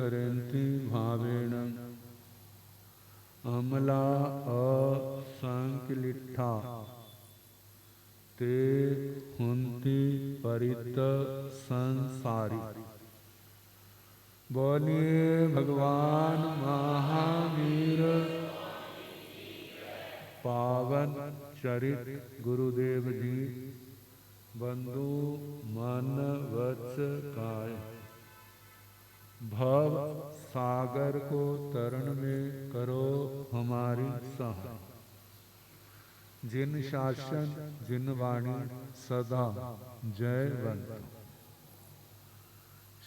करन्ति भावेन अमला असंक्लिष्टा ते हुन्ति परित संसारी। बोलिए भगवान महावीर पावन चरित गुरुदेव जी बंधु मन वत्स काय। भव सागर को तरण में करो हमारी सहाय। जिन शासन जिन वाणी सदा जयवंत।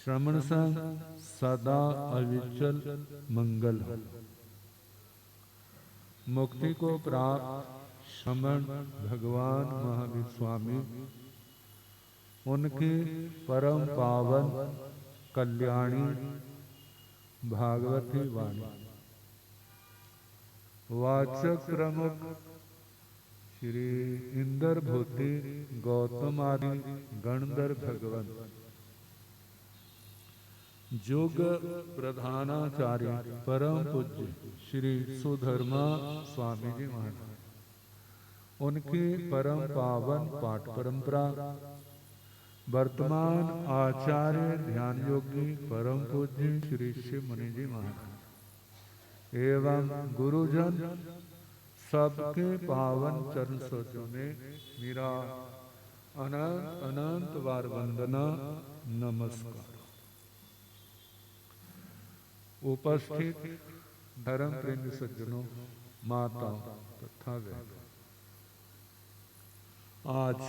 श्रमण संग सदा अविचल मंगल। मुक्ति को प्राप्त श्रमण भगवान महावीर स्वामी उनकी परम पावन कल्याणी भागवती वाणी। वाचक प्रमुख श्री इंद्र भूति गौतम आदि गणधर भगवंत। जोग प्रधानाचार्य परम पूज्य श्री सुधर्मा स्वामी जी महाराज उनकी परम पावन पाठ परंपरा। वर्तमान आचार्य ध्यान योगी परम पूज्य श्री शिव मुनि जी महाराज एवं गुरुजन सबके पावन चरण सरोजों में मेरा अनंत अनंत बार वंदना नमस्कार। उपस्थित धर्म प्रेमी सज्जनों, माताओं तथा बहनों, आज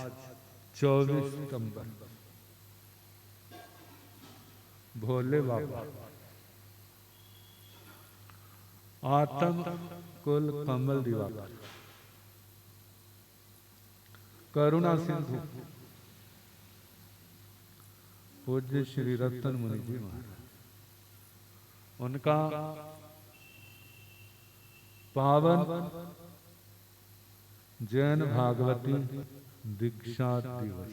24 सितंबर भोले बाबा आत्म कुल कमल दिवाकर करुणा सिंधु पूज्य श्री रतन मुनि जी महाराज उनका पावन जैन भागवती दीक्षा दिवस।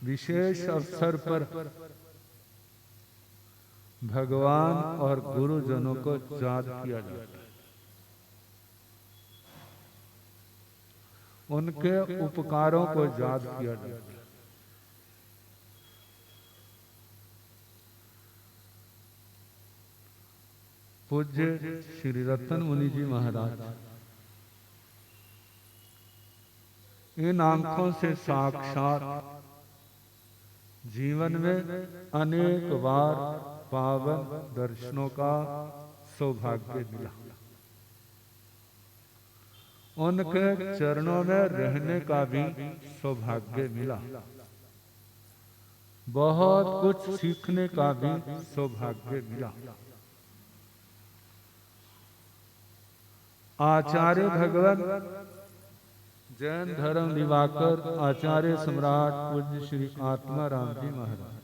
विशेष अवसर पर भगवान और गुरुजनों को याद किया जाता है। उनके उपकारों को याद किया जाता है। पूज्य श्री रतन मुनि जी महाराज इन आंखों से साक्षात जीवन में अनेक बार पावन दर्शनों का सौभाग्य मिला। उनके चरणों में रहने का भी सौभाग्य मिला। बहुत कुछ सीखने का भी सौभाग्य मिला। आचार्य भगवान जैन धर्म दिवाकर आचार्य सम्राट पूज्य श्री आत्मा राम जी महाराज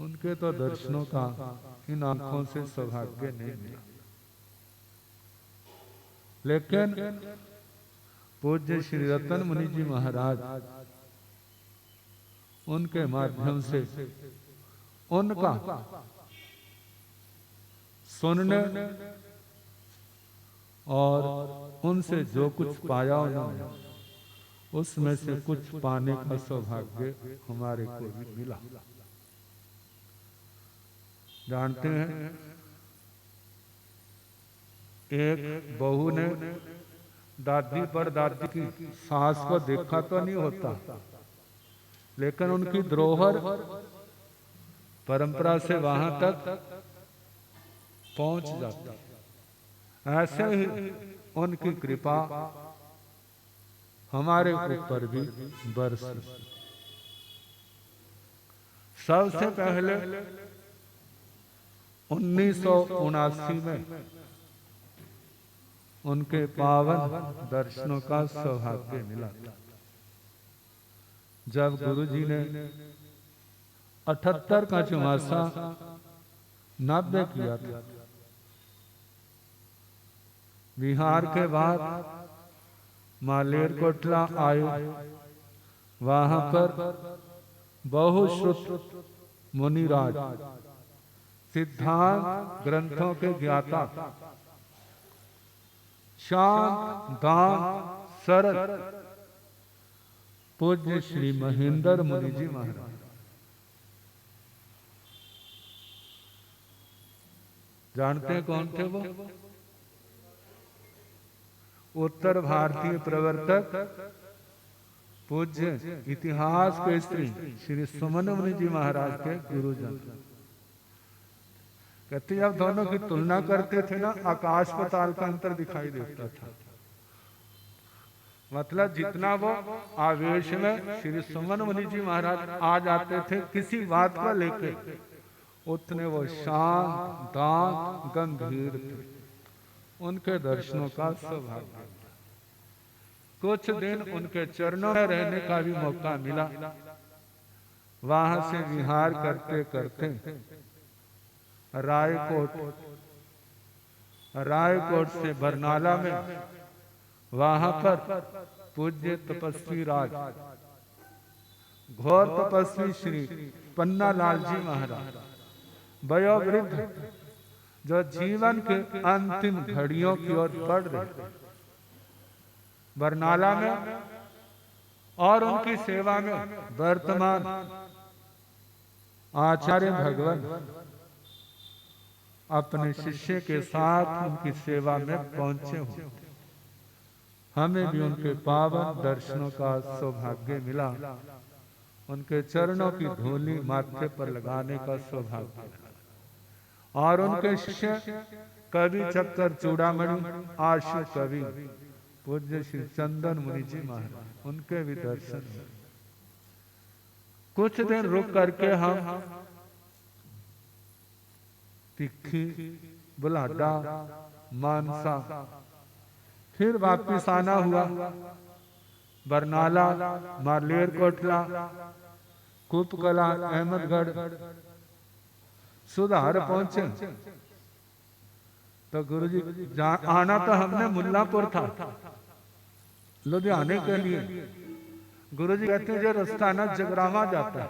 उनके तो दर्शनों का इन आंखों से सौभाग्य नहीं मिला। लेकिन पूज्य श्री रतन मुनि जी महाराज उनके माध्यम से उनका सुनने और उनसे जो कुछ पाया उन्होंने उसमें से कुछ पाने का सौभाग्य हमारे को भी मिला। जानते हैं एक बहू ने दादी पर दादी की सास को देखा तो नहीं होता, लेकिन उनकी धरोहर परंपरा से वहां तक पहुंच जाती। ऐसे ही उनकी कृपा हमारे ऊपर भी बरसी। सबसे पहले 1979 में उनके पावन दर्शनों का सौभाग्य मिला था, जब गुरुजी ने 78 का चौमासा 90 किया था। बिहार के बाद मालेरकोटला आए, वहां पर बहुश्रुत मुनिराज, सिद्धांत ग्रंथों के ज्ञाता, शांत दान सरल, पूज्य श्री महेंद्र मुनि जी महाराज। जानते हैं कौन थे वो? उत्तर भारतीय प्रवर्तक, पूज्य इतिहास के स्त्री श्री सुमन मुनि जी महाराज के गुरुजन। कहते जब दोनों की तुलना करते थे ना, आकाश पाताल का अंतर दिखाई देता था। मतलब जितना वो आवेश में श्री सुमन मुनि जी महाराज आ जाते थे किसी बात को लेके, उतने वो शांत दांत गंभीर थे। उनके दर्शनों का सौभाग्य। कुछ दिन उनके चरणों में रहने का भी मौका मिला। वहां से विहार करते करते रायकोट से बरनाला में, वहां पर पूज्य तपस्वी राज, घोर तपस्वी श्री पन्ना लाल जी महाराज, वयोवृद्ध, जो जीवन के अंतिम घड़ियों की ओर बढ़ रहे, बरनाला में और उनकी सेवा में वर्तमान आचार्य भगवान अपने शिष्य के साथ उनकी सेवा में पहुंचे हुए। हमें भी उनके पावन दर्शनों का सौभाग्य मिला। उनके चरणों की धूलि माथे पर लगाने का सौभाग्य मिला। और उनके शिष्य कवि चक्कर चूड़ामणि आशु कवि पूज्य श्री चंदन मुनि जी महाराज, उनके भी दर्शन। कुछ दिन रुक करके हम तिखी, बुलाडा, मानसा, फिर वापिस आना हुआ। बरनाला, मारलेर कोटला, कुपकला, अहमदगढ़, सुधार पहुंचे। तो गुरुजी आना तो हमने मुल्लापुर था लुधियाने के लिए। गुरुजी कहते हैं जो रास्ता ना जगरावा जाता है।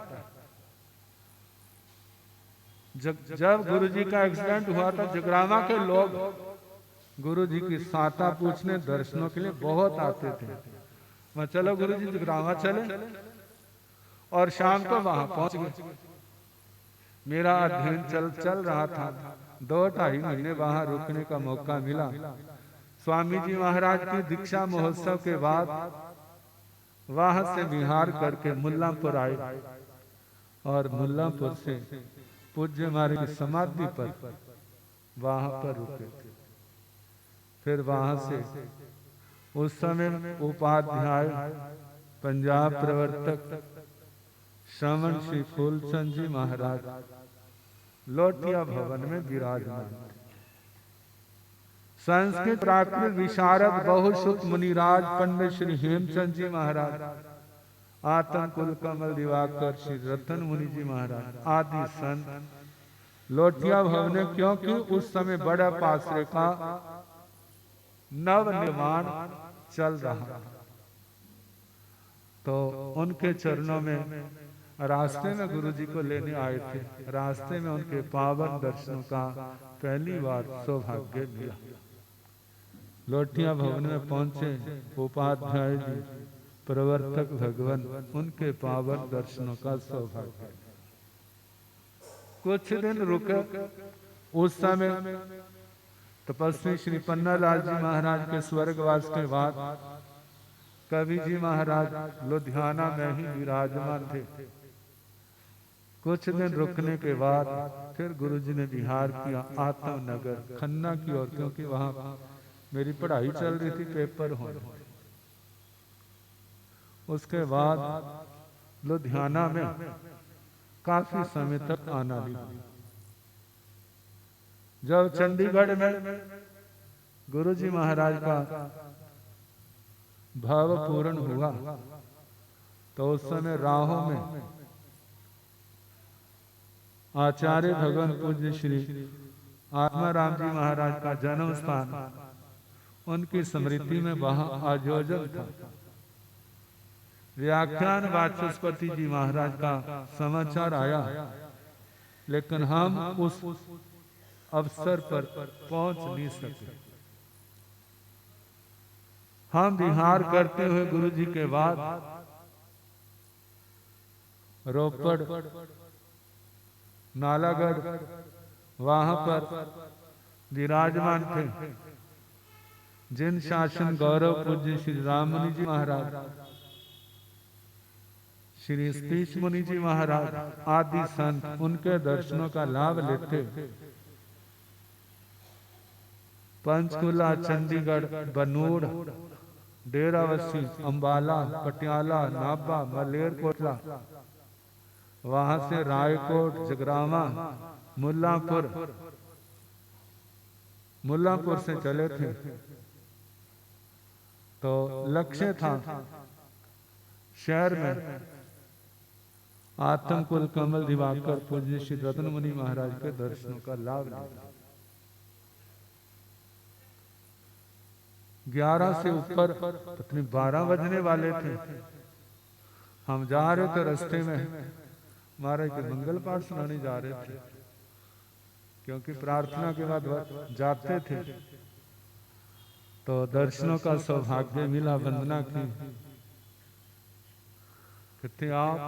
जब गुरुजी का एक्सीडेंट हुआ था, जगरावा के लोग गुरुजी की साता पूछने दर्शनों के लिए बहुत आते थे। मैं चलो गुरुजी जगरावा चले, और शाम को वहां पहुंच गए। मेरा अध्ययन चल रहा था। 2-2.5 महीने वहां रुकने का मौका मिला। स्वामी जी महाराज की दीक्षा महोत्सव के बाद वहां से विहार करके मुल्लापुर आए, और मुल्लापुर से पूज्य हमारे की समाधि पर वहां पर रुके थे। फिर वहां से उस समय उपाध्याय पंजाब प्रवर्तक श्रवण श्री फूलचंद जी महाराज लोटिया भवन में विराजमान। संस्कृत प्राकृत विशारद बहुश्रुत मुनिराज पंडित श्री हेमचंद जी महाराज, आतम कुल कमल दिवाकर श्री रतन मुनि जी महाराज आदि संत लोटिया भवन में, क्योंकि उस समय बड़ा पासरे का नव निर्माण चल रहा, तो उनके चरणों में रास्ते में गुरुजी को लेने आए थे। रास्ते में उनके पावन दर्शनों का पहली बार सौभाग्य मिला। लोटिया भवन में पहुंचे उपाध्याय जी प्रवर्तक भगवान, उनके पावन दर्शनों का सौभाग्य। कुछ दिन रुके। उस समय तपस्वी श्री पन्ना लाल जी महाराज के स्वर्गवास के बाद कवि जी महाराज लुधियाना में ही विराजमान थे। कुछ दिन रुकने के बाद फिर गुरुजी ने विहार किया आत्मनगर खन्ना की ओर, क्योंकि वहां मेरी पढ़ाई चल रही थी, पेपर होने। उसके बाद लुधियाना में काफी समय तक आना भी। जब चंडीगढ़ में गुरुजी महाराज का भाव पूर्ण हुआ, तो उस समय राहों में आचार्य भगवान पूज्य श्री आत्माराम जी महाराज का जन्म स्थान, उनकी स्मृति में वहां आयोजन था। व्याख्यान वाचस्पति जी महाराज का समाचार आया, लेकिन हम उस अवसर पर पहुंच नहीं सके। हम विहार करते हुए गुरु जी के बाद रोपड़, नालागढ़, वहां पर विराजमान थे जिन शासन गौरव पूज्य श्री राममुनि जी महाराज, श्री स्पीच मुनि जी महाराज आदि संत उनके दर्शनों का लाभ लेते पंचकुला, चंडीगढ़, बनूड़, डेरावसी, अंबाला, पटियाला, नाभा, मलेरकोटला, वहां से रायकोट, जगरावा, मुल्लांपुर से चले थे। तो लक्ष्य था शहर में आत्मकुल कमल दिवाकर पूज्य श्री रतन मुनि महाराज के दर्शनों का लाभ लेना। 11 से ऊपर पत्नी 12 बजने वाले थे। हम जा रहे थे, रास्ते में महाराज के मंगल पाठ सुनाने जा रहे थे, क्योंकि प्रार्थना के बाद जाते थे। तो दर्शनों का सौभाग्य मिला, वंदना की। कहते आप,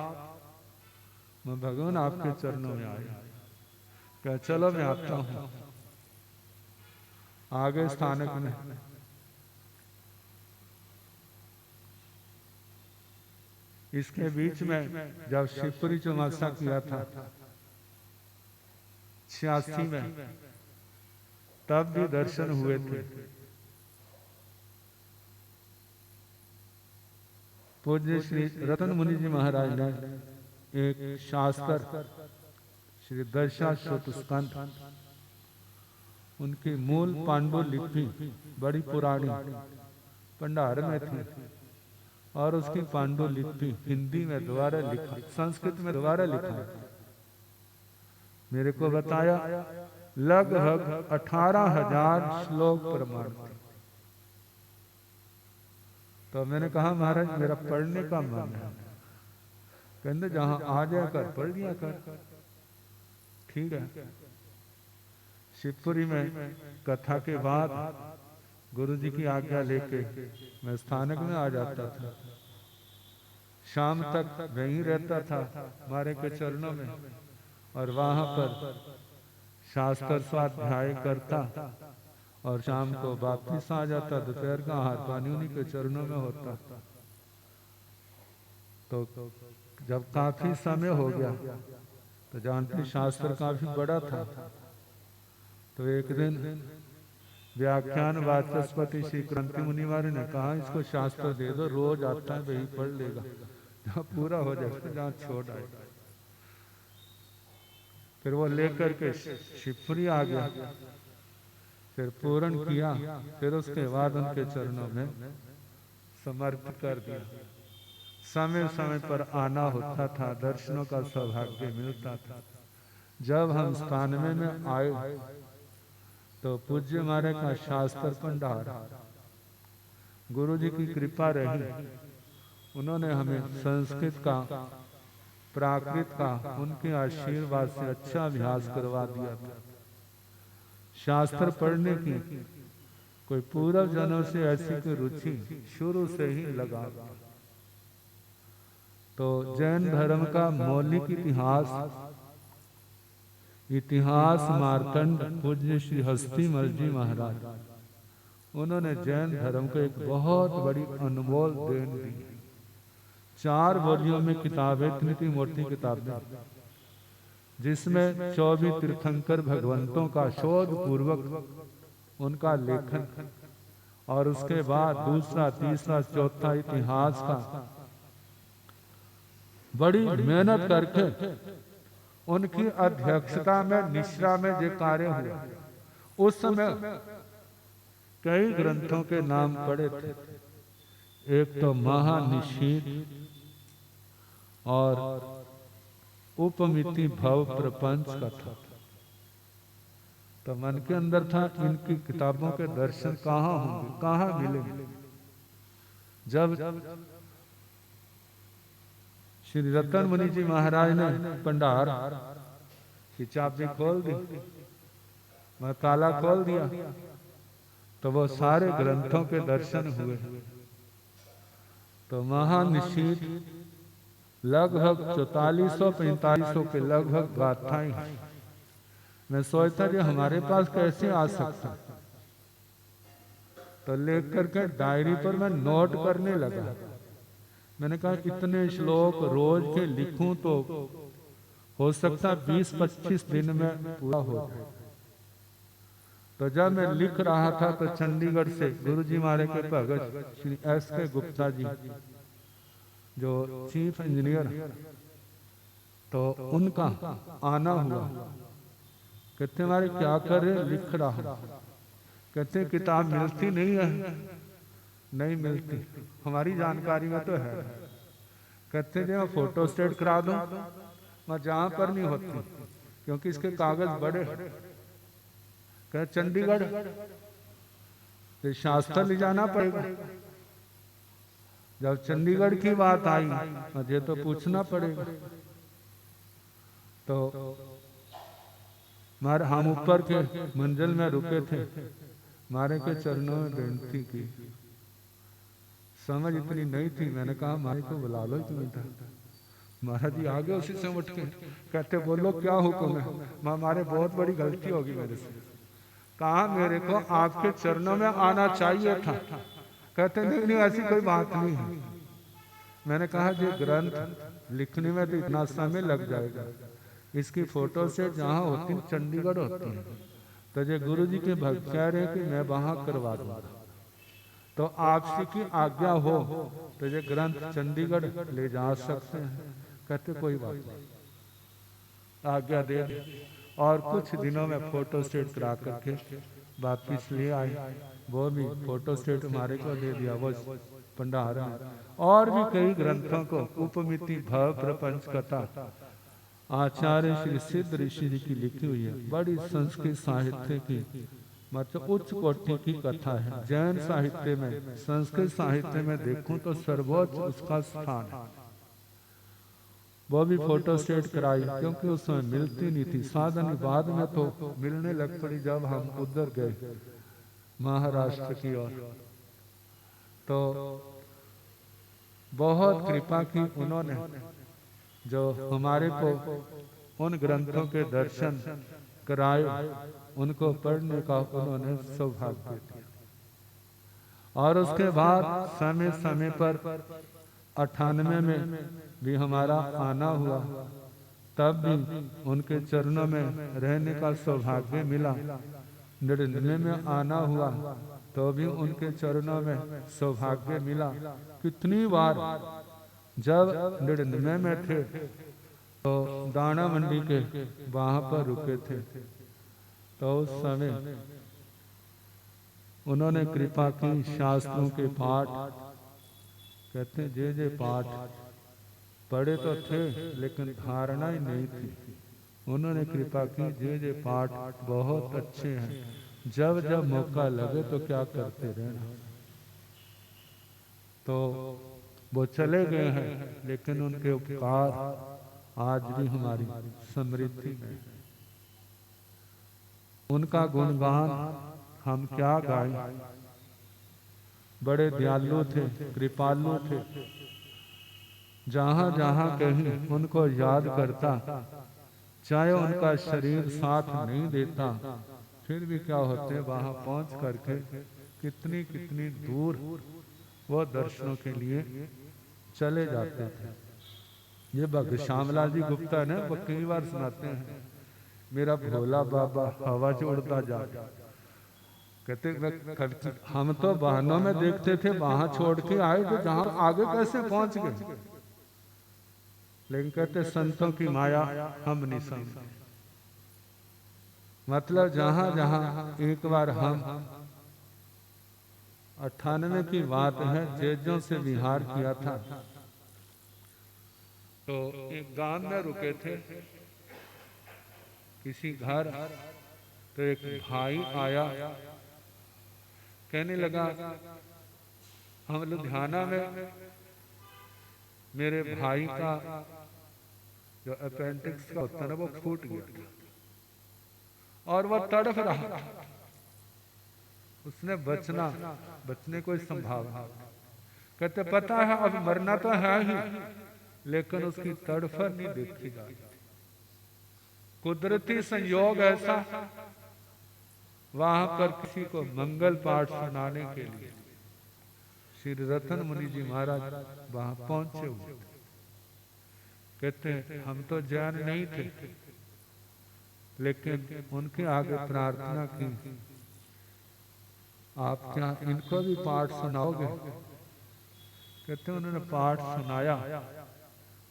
मैं भगवान आपके चरणों में आया। क्या चलो मैं आता हूं। आगे स्थानक में इसके बीच में जब शिवपुरी चौमासा किया था 86 में, तब भी दर्शन हुए थे। पूज्य श्री रतन मुनि जी महाराज ने एक शास्त्र श्री दशाश्वतस्कंध, उनकी मूल पांडुलिपि बड़ी पुरानी भंडार में थी, और उसकी पांडुलिपि हिंदी में दोबारा लिखा, संस्कृत में दोबारा लिखा। मेरे को बताया लगभग 18,000 श्लोक प्रमाण थे। तो मैंने कहा महाराज मेरा पढ़ने का मन है। कहते जहां आ जाया कर पढ़ लिया कर। ठीक है। शिवपुरी में कथा के बाद गुरु जी की आज्ञा लेके मैं स्थानक में आ जाता था। शाम तक वहीं रहता था हमारे के चरणों में, और वहां पर शास्त्र स्वाध्याय करता, और शाम को वापिस आ जाता। दोपहर का आहार पानी उन्हीं के चरणों में होता। तो जब काफी समय हो गया, तो जानते शास्त्र काफी बड़ा था। तो एक दिन व्याख्यान वाचस्पति श्री क्रांति मुनि महाराज ने कहा इसको शास्त्र दे दो, रोज आता है वही पढ़ लेगा, जहाँ पूरा हो जाए जहाँ छोड़ आए। फिर वो लेकर के शिवपुरी आ गया, फिर पूर्ण किया, फिर उसके बाद उनके चरणों में समर्पित कर दिया। समय समय पर आना होता था, दर्शनों का सौभाग्य मिलता था। जब हम स्थानवे में आए तो पूज्य महाराज का शास्त्र भंडार, गुरु जी की कृपा रही, उन्होंने हमें संस्कृत का, प्राकृत का, उनके आशीर्वाद से अच्छा अभ्यास करवा दिया था। शास्त्र पढ़ने की कोई पूर्व जनों से ऐसी कोई रुचि शुरू से ही लगा। तो जैन धर्म का मौलिक इतिहास मार्कंड पूज्य श्री हस्तिमल जी महाराज, उन्होंने जैन धर्म को एक बहुत बड़ी अनमोल देन दी। 4 वॉल्यूम में किताबें, इतनी मोटी किताबें, जिसमें 24 तीर्थंकर भगवंतों का शोध पूर्वक उनका लेखन, और उसके बाद दूसरा, तीसरा, चौथा इतिहास का बड़ी मेहनत करके उनकी अध्यक्षता में निश्रा में जो कार्य हुआ, उस समय कई ग्रंथों के नाम पड़े थे। एक तो महानिशीत और उपमिति भव प्रपंच का था। तो मन के अंदर था इनकी किताबों के दर्शन कहाँ होंगे, कहाँ मिलेंगे। जब श्री रतन मुनि जी महाराज ने भंडार की चाबी खोल दी, मैं ताला खोल दिया, तो वो सारे ग्रंथों के दर्शन हुए। तो महानिशीत लगभग 4400-4500 के लगभग गाथाएं। मैं सोचता कि हमारे पास कैसे आ सकता, तो लेख करके डायरी पर मैं नोट करने लगा। मैंने कहा इतने श्लोक रोज के लिखूं तो हो सकता 20-25 दिन में पूरा हो जाए। तो जब मैं लिख रहा था तो चंडीगढ़ से गुरु जी महाराज के भगत श्री S.K. गुप्ता जी जो चीफ इंजीनियर, तो उनका आना हुआ। कहते हमारे क्या कर रहे, लिख रहा। कहते किताब मिलती नहीं है, नहीं मिलती, हमारी जानकारी में तो है। कहते जो फोटो स्टेट करा दूं, मैं जहां पर नहीं होती क्योंकि इसके कागज बड़े। कह चंडीगढ़ तो शास्त्र ले जाना पड़ेगा। जब चंडीगढ़ की बात आई मुझे तो पूछना पड़ेगा। तो मारे हम ऊपर के मंजिल में रुके थे, मारे के चरणों में बेनती की। समझ इतनी नहीं थी, मैंने कहा मारे को बुला लो इतनी था। महाराज जी आगे उसी से उठ के कहते बोलो क्या हुक्म है। हमारे बहुत बड़ी गलती होगी मेरे से। कहा मेरे को आपके चरणों में आना चाहिए था। कहते नहीं नहीं ऐसी कोई बात नहीं है। मैंने कहा ये ग्रंथ लिखने में तो इतना समय लग जाएगा, इसकी फोटो से जहाँ होती चंडीगढ़ होती है, तो ये गुरु जी के भक्त कह रहे कि मैं वहां करवा दूंगा, तो आपसी की आज्ञा हो तो ये ग्रंथ चंडीगढ़ ले जा सकते हैं। कहते कोई बात नहीं, आज्ञा दे। और कुछ दिनों में फोटो स्टेट करा करके वापिस ले आए। वो भी फोटो स्टेट हमारे को दे दिया वो भंडार में। और भी कई ग्रंथों को उपमिति भव प्रपंच कथा आचार्य श्री सिद्ध ऋषि जी की लिखी हुई है। बड़ी संस्कृत साहित्य की मतलब उच्च कोटि की कथा है। जैन साहित्य में, संस्कृत साहित्य में देखूं तो सर्वोच्च उसका स्थान है। वो भी फोटो स्टेट कराई क्योंकि उसमें मिलती नहीं थी। साधन बाद में तो मिलने लग पड़ी जब हम उधर गए महाराष्ट्र की ओर। तो बहुत कृपा की उन्होंने, जो हमारे को उन ग्रंथों के दर्शन कराए, उनको पढ़ने का उन्होंने सौभाग्य दिया। और उसके बाद समय समय पर 98 में भी हमारा आना हुआ, तब भी उनके चरणों में रहने का सौभाग्य मिला। 99 में आना हुआ तो भी उनके चरणों में सौभाग्य मिला। कितनी बार जब 99 में थे तो दाना मंडी के वहां पर रुके थे, तो उस समय उन्होंने कृपा की। शास्त्रों के पाठ कहते जे जे पाठ पढ़े तो थे लेकिन धारणा ही नहीं थी। उन्होंने कृपा की, जे जे पाठ बहुत अच्छे हैं, जब जब मौका लगे तो क्या करते रहना। तो वो चले गए हैं लेकिन उनके उपकार आज भी हमारी समृद्धि में। उनका गुणगान हम क्या गाएं। बड़े दयालु थे, कृपालु थे। जहां जहां कहीं उनको याद करता, चाहे उनका शरीर साथ नहीं देता, फिर भी क्या होते वहां पहुंच करके कितनी कितनी दूर वो दर्शनों के लिए चले जाते थे। ये भक्त श्यामलाल जी गुप्ता ने वो कई बार सुनाते हैं, मेरा भोला बाबा हवा से उड़ता जाता। कहते हम तो वाहनों में देखते थे, वहां छोड़ के आए तो जहां आगे कैसे पहुंच गए। लेकिन कहते संतों की माया हम नहीं समझते। मतलब जहां जहां एक बार हम 98 की बात है, जेजों से विहार किया था, तो एक गांव में रुके थे किसी घर। तो एक भाई आया, कहने लगा हम लुधियाना में मेरे भाई का जो अपेंडिक्स का होता है ना वो फूट गया और वो तड़फ रहा, उसने बचने कोई संभावना। कहते पता है अब मरना तो है ही, लेकिन उसकी तड़फन नहीं देखी जा रही। कुदरती संयोग ऐसा, वहां पर किसी को मंगल पाठ सुनाने के लिए श्री रतन मुनि जी महाराज वहां पहुंचे हुए। कहते हम तो जैन नहीं थे, लेकिन उनके आगे प्रार्थना की, आप क्या इनको भी पाठ सुनाओगे? कहते उन्होंने पाठ सुनाया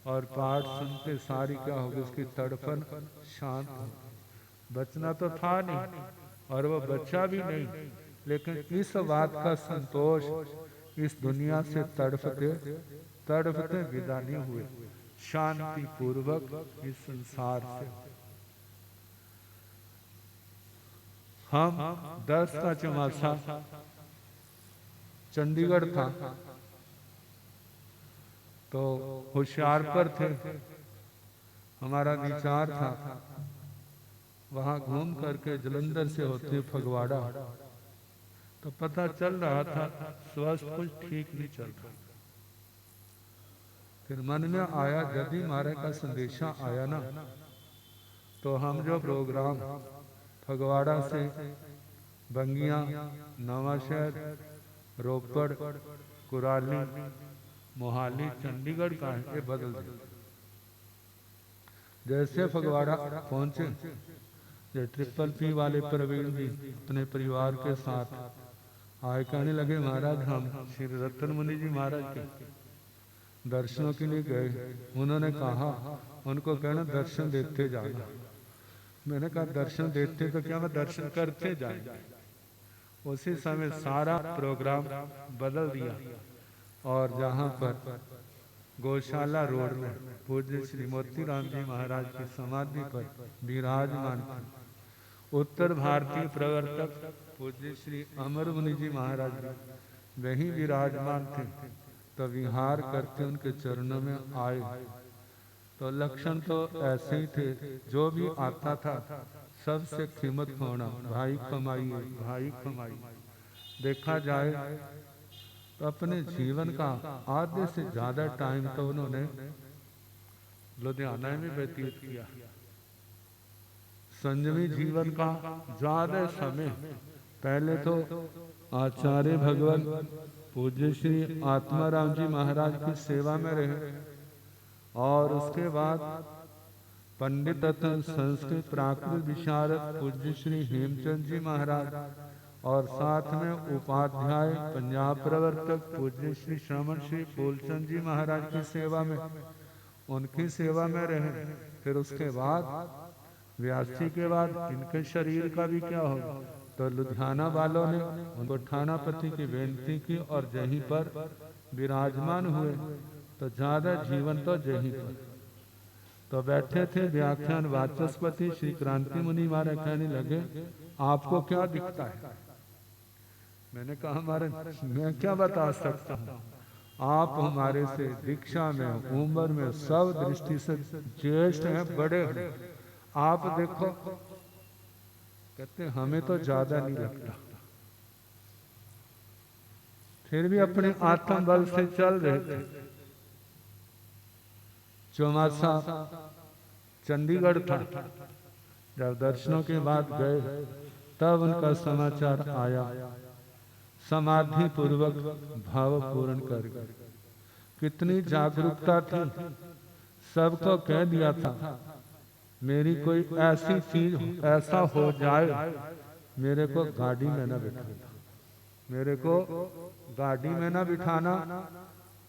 और पाठ सुनते सारी क्या होगी, उसकी तड़फन शांत हो। बचना तो था नहीं और वो बचा भी नहीं, लेकिन इस बात का संतोष इस दुनिया से तड़फते तड़फते विदा नहीं हुए, शांति पूर्वक इस संसार से। हम 10 का चौमासा चंडीगढ़ था, तो होशियारपुर थे, हमारा विचार था वहां घूम करके जलंधर से होते फगवाड़ा, तो पता चल रहा था स्वास्थ्य कुछ ठीक नहीं चल रहा। फिर मन में आया यदि महाराज का संदेशा आया ना, तो हम जो प्रोग्राम फगवाड़ा से बंगिया, नवाशहर, रोपड़, कुराली, मोहाली, चंडीगढ़ का है, ये बदल दिया। जैसे फगवाड़ा पहुंचे, ये ट्रिपल वाले प्रवीण जी अपने परिवार के साथ आए, कहने लगे महाराज हम श्री रतन मुनि जी महाराज के दर्शनों के लिए गए। उन्होंने कहा उनको कहना दर्शन देते जाना। मैंने कहा दर्शन देते तो क्या, मैं दर्शन करते जाएंगे। उसी समय सारा प्रोग्राम बदल दिया और जहाँ पर गौशाला रोड में पूज्य श्री मोतीराम जी महाराज की समाधि पर विराजमान थे उत्तर भारतीय प्रवर्तक पूज्य श्री अमर मुनि जी महाराज वहीं विराजमान थे। तो विहार करके उनके चरणों में आए, तो लक्षण तो ऐसे ही थे, जो भी आता था सबसे कीमत खोना, भाई कमाइए भाई कमाइए। देखा जाए तो अपने जीवन का आधे से ज्यादा टाइम तो उन्होंने लुधियाना में व्यतीत किया। संयमी जीवन का ज्यादा समय पहले तो आचार्य भगवान पूज्य श्री आत्माराम जी महाराज की सेवा में रहे, और उसके बाद पंडित संस्कृत प्राकृत विशारद पूज्य श्री हेमचंद जी महाराज, और साथ में उपाध्याय पंजाब प्रवर्तक पूज्य श्री श्रमण श्री फूलचंद जी महाराज की सेवा में, उनकी सेवा में रहे। फिर उसके बाद व्यासी के बाद इनके शरीर का भी क्या होगा, तो लुधियाना वालों ने उनको थानापति की बेनती की और यहीं पर विराजमान हुए। तो ज्यादा जीवन तो यहीं पर। तो बैठे थे व्याख्यान वाचस्पति श्री क्रांति मुनि महाराज कहने लगे आपको क्या दिखता है? मैंने कहा हमारे मैं क्या बता सकता हूँ, आप हमारे से दीक्षा में उम्र में सब दृष्टि से ज्येष्ठ हैं, बड़े हैं, आप देखो। कहते हमें तो ज्यादा नहीं लगता, फिर भी अपने आत्म बल से चल रहे थे। चौमासा चंडीगढ़ था, जब दर्शनों के बाद गए तब उनका समाचार आया, समाधि पूर्वक भाव पूर्ण कर गए। कितनी जागरूकता थी, सबको कह दिया था मेरी कोई ऐसी चीज ऐसा हो जाए मेरे को गाड़ी में न बिठाना, मेरे को गाड़ी में न बिठाना,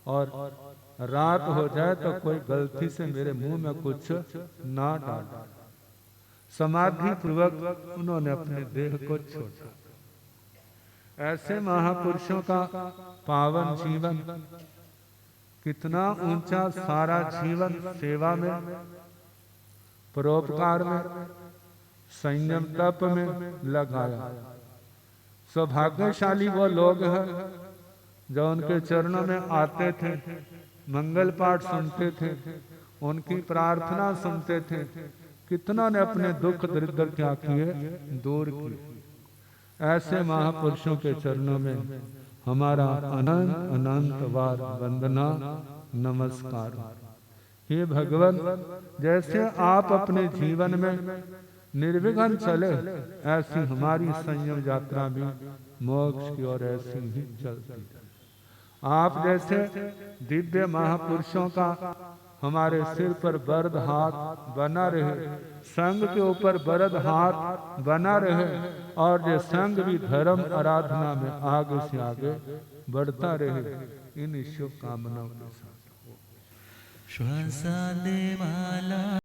और रात हो जाए तो कोई गलती से मेरे मुंह में कुछ ना डालना। समाधि पूर्वक उन्होंने अपने देह को छोड़ा। ऐसे महापुरुषों का पावन जीवन, कितना ऊंचा सारा जीवन सेवा में, परोपकार में, संयम तप में लगाया। सौभाग्यशाली वो लोग हैं जो उनके चरणों में आते थे, मंगल पाठ सुनते थे, उनकी प्रार्थना सुनते थे, कितना ने अपने दुख दरिद्र क्या किए, दूर किए। ऐसे महापुरुषों के चरणों में हमारा अनंत अनंत बार वंदना नमस्कार। हे भगवान, जैसे आप अपने जीवन में निर्विघ्न चले, ऐसी हमारी संयम यात्रा भी मोक्ष की ओर ऐसी ही चलती है। आप जैसे दिव्य महापुरुषों का हमारे सिर पर वरद हाथ बना रहे, संघ के ऊपर वरद हाथ बना रहे, और जो संघ भी धर्म आराधना में आगे से आगे बढ़ता रहे, इन शुभ कामनाओं के साथ। श्वासा दे माला